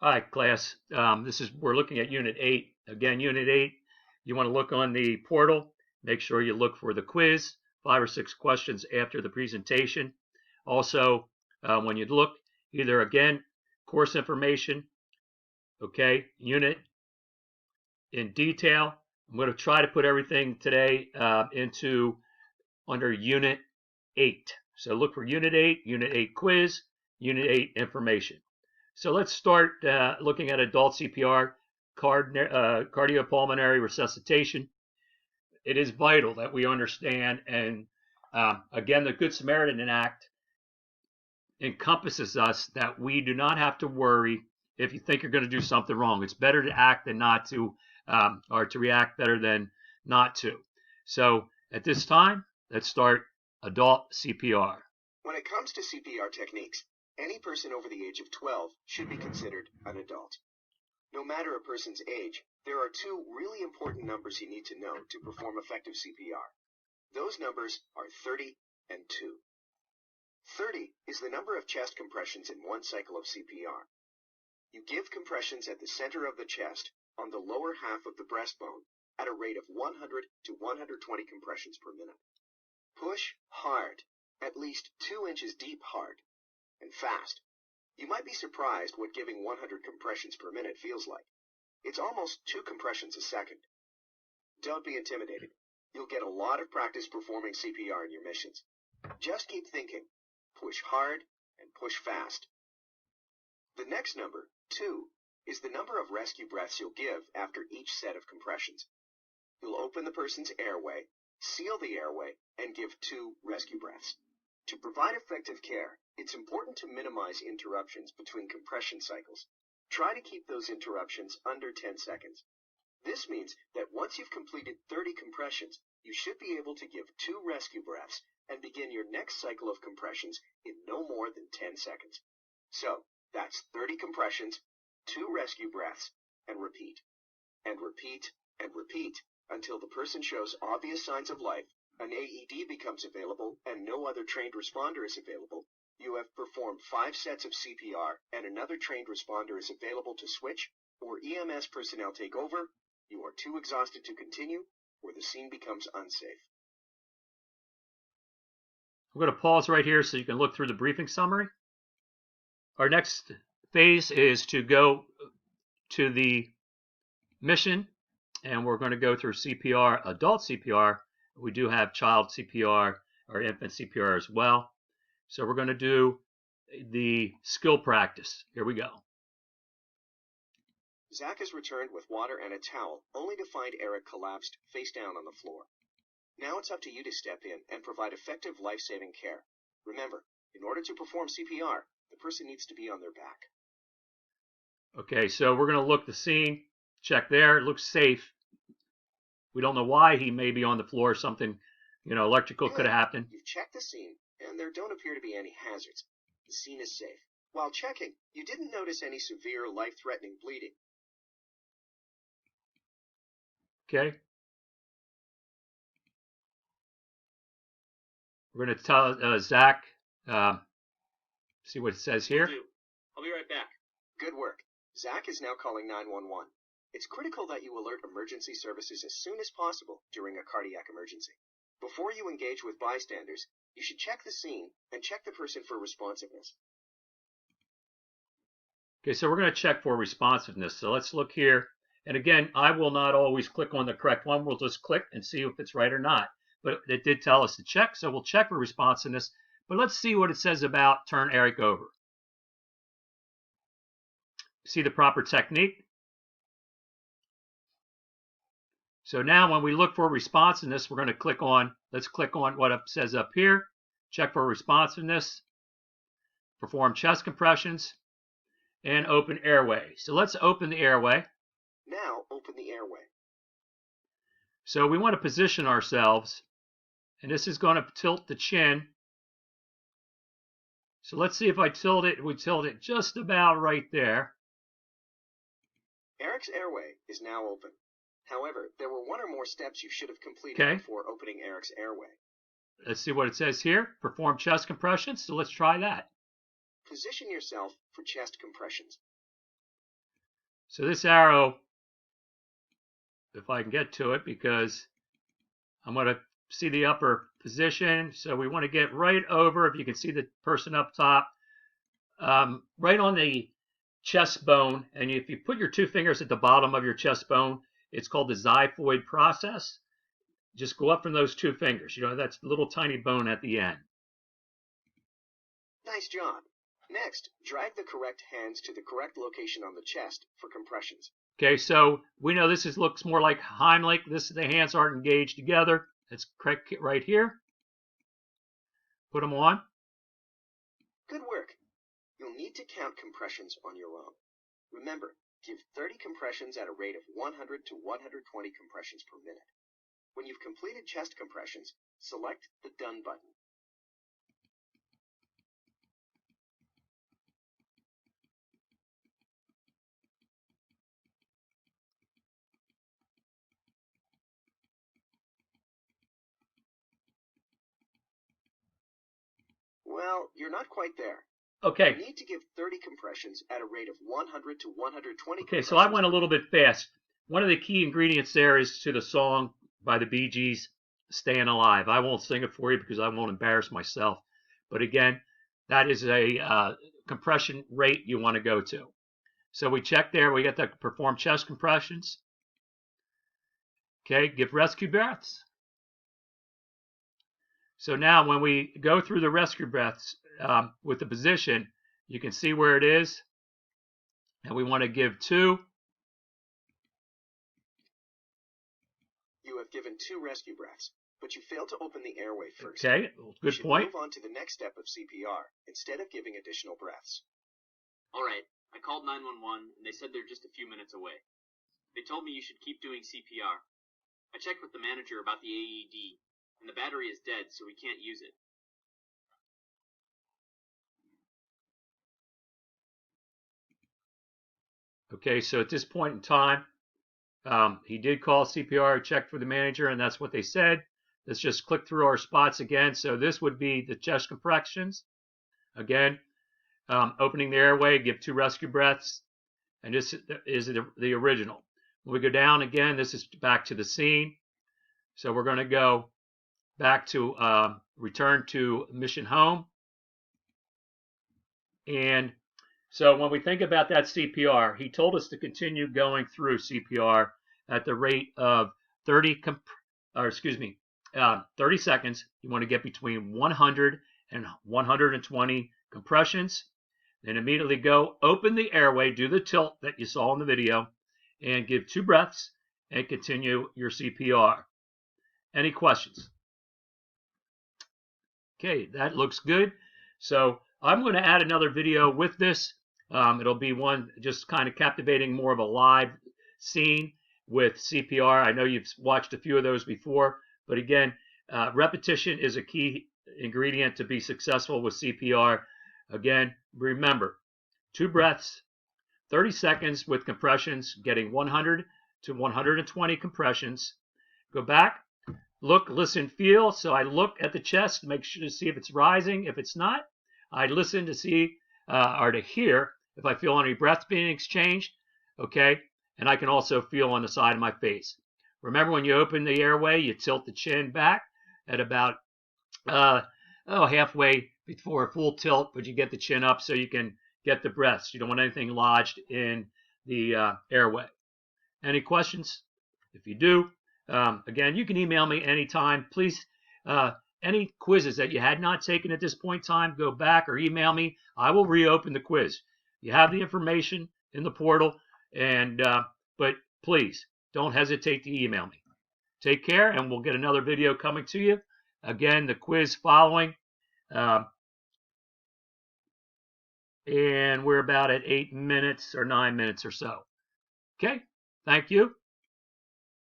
All right, class. We're looking at Unit 8. Again, Unit 8, you want to look on the portal. Make sure you look for the quiz, 5 or 6 questions after the presentation. Also, when you look, either again, course information, okay, unit in detail. I'm going to try to put everything today into under Unit 8. So look for Unit 8 quiz, Unit 8 information. So let's start looking at adult CPR, cardiopulmonary resuscitation. It is vital that we understand, and again, the Good Samaritan Act encompasses us that we do not have to worry if you think you're going to do something wrong. It's better to act than not to, or to react better than not to. So at this time, let's start adult CPR. When it comes to CPR techniques, any person over the age of 12 should be considered an adult. No matter a person's age, there are two really important numbers you need to know to perform effective CPR. Those numbers are 30 and 2. 30 is the number of chest compressions in one cycle of CPR. You give compressions at the center of the chest on the lower half of the breastbone at a rate of 100 to 120 compressions per minute. Push hard, at least 2 inches deep hard, and fast. You might be surprised what giving 100 compressions per minute feels like. It's almost 2 compressions a second. Don't be intimidated. You'll get a lot of practice performing CPR in your missions. Just keep thinking. Push hard and push fast. The next number, 2, is the number of rescue breaths you'll give after each set of compressions. You'll open the person's airway, seal the airway, and give 2 rescue breaths. To provide effective care, it's important to minimize interruptions between compression cycles. Try to keep those interruptions under 10 seconds. This means that once you've completed 30 compressions, you should be able to give 2 rescue breaths and begin your next cycle of compressions in no more than 10 seconds. So, that's 30 compressions, 2 rescue breaths, and repeat. And repeat, and repeat, until the person shows obvious signs of life, an AED becomes available, and no other trained responder is available. You have performed 5 sets of CPR, and another trained responder is available to switch, or EMS personnel take over, you are too exhausted to continue, or the scene becomes unsafe. I'm going to pause right here so you can look through the briefing summary. Our next phase is to go to the mission, and we're going to go through CPR, adult CPR. We do have child CPR or infant CPR as well. So we're going to do the skill practice. Here we go. Zach has returned with water and a towel, only to find Eric collapsed face down on the floor. Now it's up to you to step in and provide effective life-saving care. Remember, in order to perform CPR, the person needs to be on their back. Okay, so we're going to look the scene, check there. It looks safe. We don't know why he may be on the floor. Something, electrical could have happened. You've checked the scene, and there don't appear to be any hazards. The scene is safe. While checking, you didn't notice any severe, life-threatening bleeding. Okay. We're going to tell Zach, see what it says here. I'll be right back. Good work. Zach is now calling 911. It's critical that you alert emergency services as soon as possible during a cardiac emergency. Before you engage with bystanders, you should check the scene and check the person for responsiveness. Okay, so we're going to check for responsiveness. So let's look here. And again, I will not always click on the correct one. We'll just click and see if it's right or not. But it did tell us to check, so we'll check for responsiveness. But let's see what it says about turn Eric over. See the proper technique. So now when we look for responsiveness, we're going to click on, let's click on what it says up here. Check for responsiveness. Perform chest compressions. And open airway. So let's open the airway. Now open the airway. So we want to position ourselves, and this is going to tilt the chin. So let's see if I tilt it. We tilt it just about right there. Eric's airway is now open. However, there were 1 or more steps you should have completed before opening Eric's airway. Let's see what it says here. Perform chest compressions. So let's try that. Position yourself for chest compressions. So this arrow, if I can get to it, because I'm going to see the upper position. So we want to get right over, if you can see the person up top, right on the chest bone. And if you put your two fingers at the bottom of your chest bone, it's called the xiphoid process. Just go up from those two fingers. You know, that's the little tiny bone at the end. Nice job. Next, drag the correct hands to the correct location on the chest for compressions. Okay, so we know this looks more like Heimlich. The hands aren't engaged together. Let's correct it right here. Put them on. Good work. You'll need to count compressions on your own. Remember, give 30 compressions at a rate of 100 to 120 compressions per minute. When you've completed chest compressions, select the Done button. Well, you're not quite there. Okay. You need to give 30 compressions at a rate of 100 to 120 Okay, so I went a little bit fast. One of the key ingredients there is to the song by the Bee Gees, Staying Alive. I won't sing it for you because I won't embarrass myself. But again, that is a compression rate you want to go to. So we check there. We got to perform chest compressions. Okay, give rescue breaths. So now when we go through the rescue breaths with the position, you can see where it is. And we want to give 2. You have given 2 rescue breaths, but you failed to open the airway first. Okay, good you should point. Move on to the next step of CPR instead of giving additional breaths. All right, I called 911 and they said they're just a few minutes away. They told me you should keep doing CPR. I checked with the manager about the AED, and the battery is dead, so we can't use it. Okay, so at this point in time, he did call CPR, checked for the manager, and that's what they said. Let's just click through our spots again. So this would be the chest compressions. Again, opening the airway, give 2 rescue breaths, and this is the original. When we go down again, this is back to the scene. So we're going to go back to return to mission home. And so when we think about that CPR, he told us to continue going through CPR at the rate of 30 seconds. You want to get between 100 and 120 compressions. Then immediately go open the airway, do the tilt that you saw in the video, and give 2 breaths and continue your CPR. Any questions? Okay, that looks good. So I'm going to add another video with this. It'll be one just kind of captivating, more of a live scene with CPR. I know you've watched a few of those before, but again, repetition is a key ingredient to be successful with CPR. Again, remember, 2 breaths, 30 seconds with compressions, getting 100 to 120 compressions. Go back, look, listen, feel. So I look at the chest, make sure to see if it's rising. If it's not, I listen to see or to hear if I feel any breaths being exchanged. Okay, and I can also feel on the side of my face. Remember, when you open the airway, you tilt the chin back at about halfway before a full tilt, but you get the chin up so you can get the breaths. You don't want anything lodged in the airway. Any questions? If you do, again, you can email me anytime. Please, any quizzes that you had not taken at this point in time, go back or email me. I will reopen the quiz. You have the information in the portal, and but please don't hesitate to email me. Take care, and we'll get another video coming to you. Again, the quiz following. And we're about at 8 minutes or 9 minutes or so. Okay, thank you.